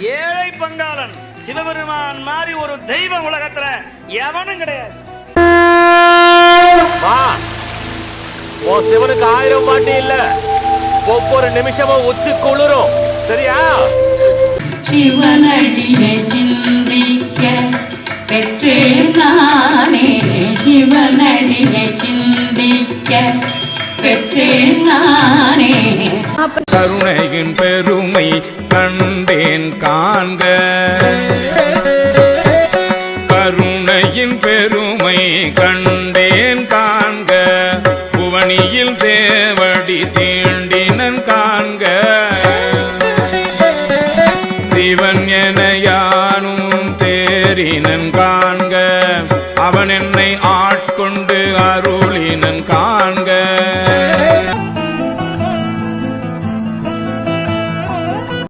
ஏழை பங்காளன் சிவபெருமான் மாதிரி ஒரு தெய்வம் உலகத்துல எவனும் கிடையாது. சிவனுக்கு 1000 பாட்டு இல்ல, ஒவ்வொரு நிமிஷமும் உச்சி குளிரும். சரியா? சிவனடியை சிந்திக்க பெற்றேன் நானே, சிவனடியை சிந்திக்க பெற்றேன் நானே. கருணையின் பெருமை கண்டேன் காண்க, கருணையின் பெருமை கண்டேன் காண்க, புவனியில் தேவடி தீண்டினன் காண்க, சிவன் என